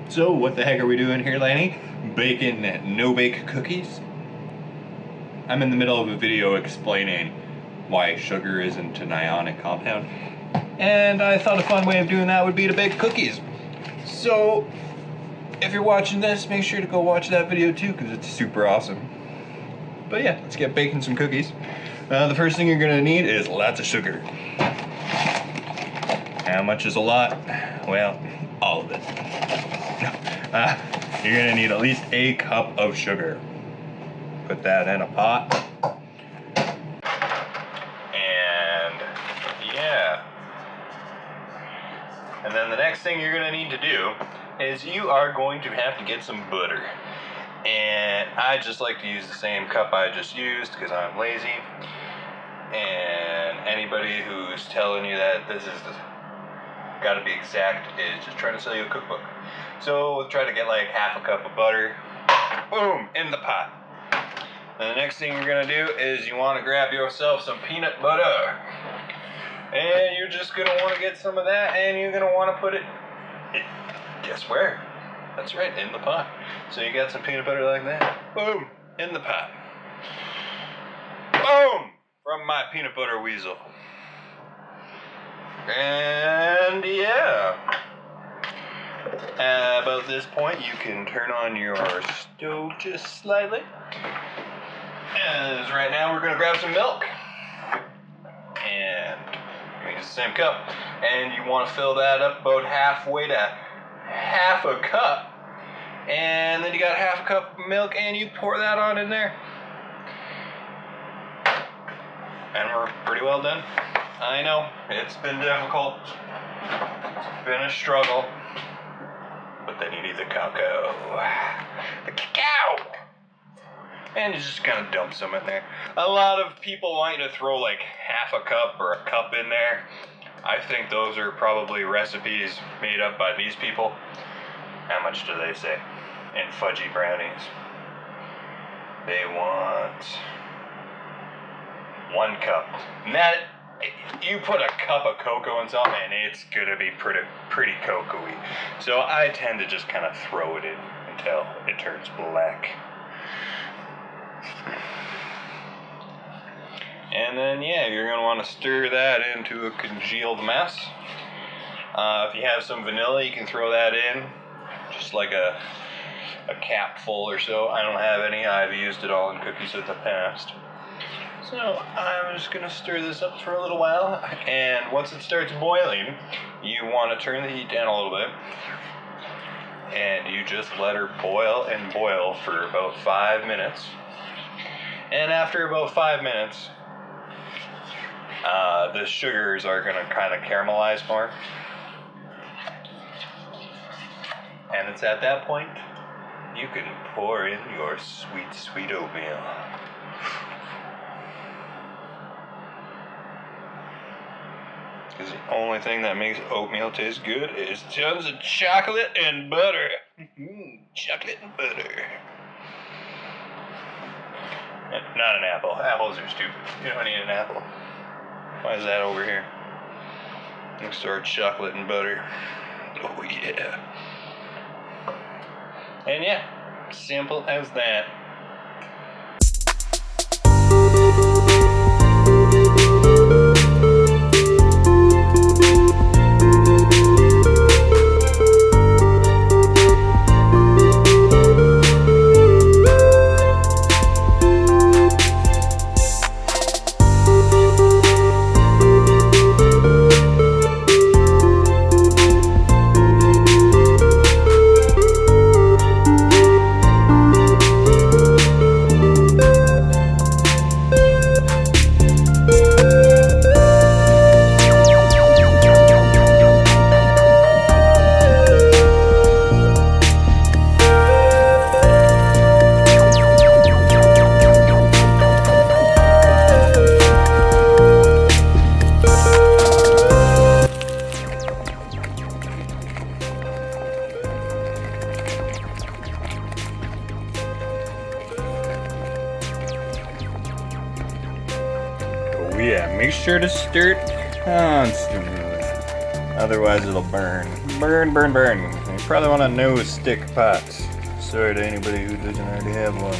So what the heck are we doing here, Lanny? Baking no-bake cookies? I'm in the middle of a video explaining why sugar isn't an ionic compound, and I thought a fun way of doing that would be to bake cookies. So if you're watching this, make sure to go watch that video too, because it's super awesome. But yeah, let's get baking some cookies. The first thing you're gonna need is lots of sugar. How much is a lot? Well, all of it. No. You're gonna need at least a cup of sugar. Put that in a pot. And yeah. And then the next thing you're gonna need to do is you are going to have to get some butter. And I just like to use the same cup I just used because I'm lazy. And anybody who's telling you that this is gotta be exact is just trying to sell you a cookbook. So try to get like half a cup of butter. Boom, in the pot. And the next thing you're gonna do is you wanna grab yourself some peanut butter. And you're just gonna wanna get some of that and you're gonna wanna put it, guess where? That's right, in the pot. So you got some peanut butter like that. Boom, in the pot. Boom, from my peanut butter weasel. And yeah. About this point, you can turn on your stove just slightly. As right now, we're gonna grab some milk. And use the same cup. And you wanna fill that up about halfway to half a cup. And then you got half a cup of milk and you pour that on in there. And we're pretty well done. I know, it's been difficult. It's been a struggle. But then you need the cacao. The cacao! And you just kind of dump some in there. A lot of people want you to throw like half a cup or a cup in there. I think those are probably recipes made up by these people. How much do they say? In fudgy brownies. They want 1 cup. And that, you put a cup of cocoa in something and it's gonna be pretty cocoa-y. So I tend to just kind of throw it in until it turns black. And then yeah, you're gonna want to stir that into a congealed mess. If you have some vanilla, you can throw that in, just like a capful or so. I don't have any. I've used it all in cookies in the past. So I'm just gonna stir this up for a little while, and once it starts boiling, you want to turn the heat down a little bit, and you just let her boil and boil for about 5 minutes. And after about 5 minutes, the sugars are gonna kind of caramelize more. And it's at that point you can pour in your sweet, sweet oatmeal. Because the only thing that makes oatmeal taste good is tons of chocolate and butter. Chocolate and butter. Not an apple. Apples are stupid. You don't need an apple. Why is that over here? Next to our chocolate and butter. Oh yeah. And yeah, simple as that. Yeah, make sure to stir it constantly. Otherwise it'll burn. Burn, burn, burn. probably want a no-stick pot. Sorry to anybody who doesn't already have one.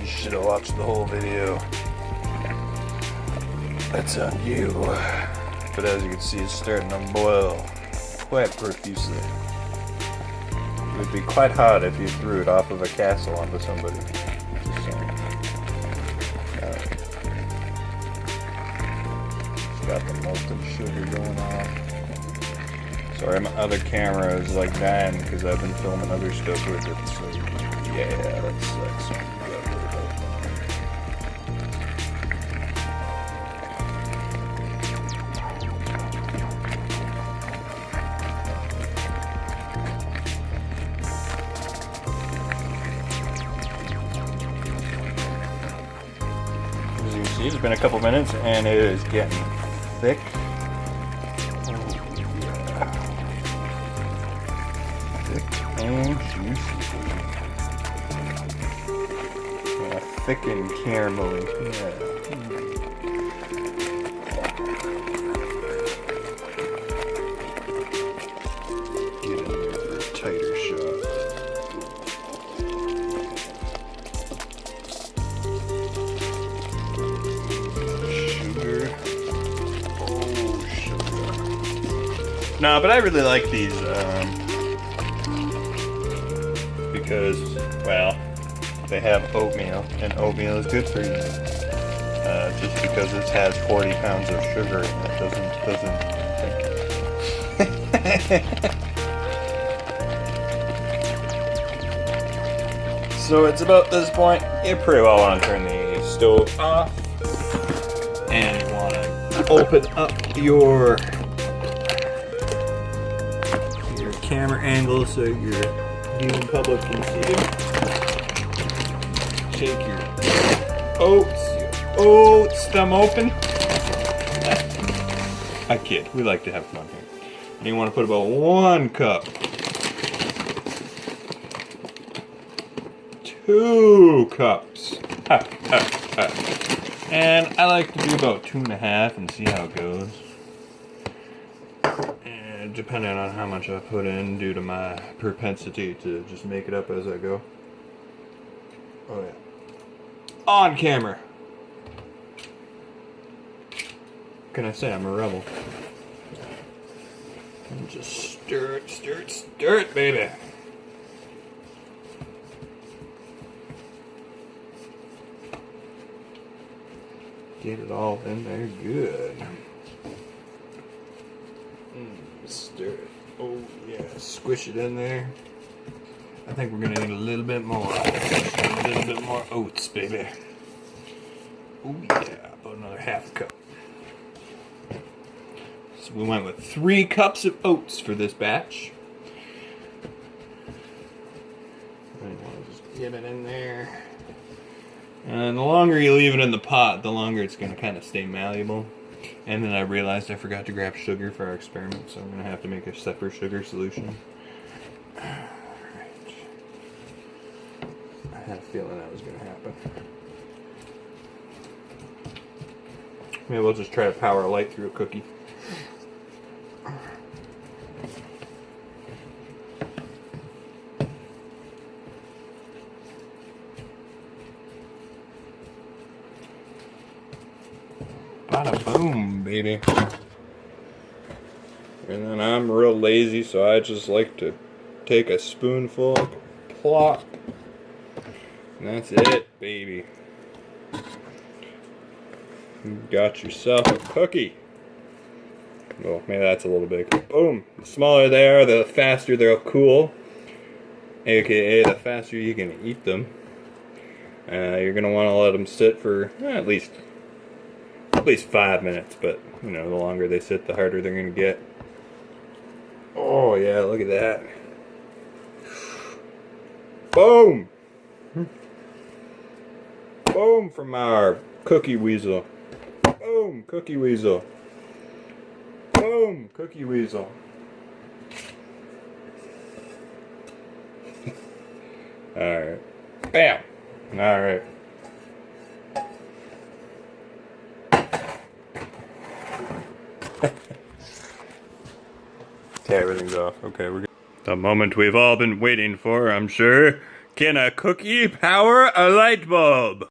You should have watched the whole video. That's on you. But as you can see, it's starting to boil quite profusely. It would be quite hot if you threw it off of a castle onto somebody. Just saying. It's got the molten sugar going on. Sorry, my other camera is like dying because I've been filming other stuff with it. So yeah, that sucks. As you can see, it's been a couple minutes and it is getting thick. And juicy. Yeah, thick and caramelly. Yeah. Get in there for a tighter shot. Sugar. Oh, sugar. No, but I really like these. Because, well, they have oatmeal, and oatmeal is good for you. Just because it has 40 pounds of sugar in it doesn't. So it's about this point, you pretty well want to turn the stove off, and you want to open up your camera angle so your viewing public can see you. Shake your oats, them open. I kid, we like to have fun here. And you want to put about 1 cup, 2 cups, and I like to do about 2.5 and see how it goes. Depending on how much I put in due to my propensity to just make it up as I go. Oh yeah. On camera. What can I say? I'm a rebel. And just stir it, baby. Get it all in there good. Stir it. Oh yeah, squish it in there. I think we're gonna need a little bit more. A little bit more oats, baby. Oh yeah, about another 1/2 cup. So we went with 3 cups of oats for this batch. And I'll just get it in there. And the longer you leave it in the pot, the longer it's gonna kind of stay malleable. And then I realized I forgot to grab sugar for our experiment, so I'm going to have to make a separate sugar solution. Alright. I had a feeling that was going to happen. Maybe we'll just try to power a light through a cookie. Bada boom, baby. And then I'm real lazy, so I just like to take a spoonful, plop, and that's it, baby. You got yourself a cookie. Well, maybe that's a little big. Boom. The smaller they are, the faster they'll cool. AKA, the faster you can eat them. You're gonna want to let them sit for at least 5 minutes, but you know, the longer they sit, the harder they're gonna get. Oh yeah, look at that. Boom! Boom from our cookie weasel. Boom, cookie weasel. Boom, cookie weasel. Alright. Bam! Alright. Okay, everything's off. Okay, we're good. The moment we've all been waiting for, I'm sure. Can a cookie power a light bulb?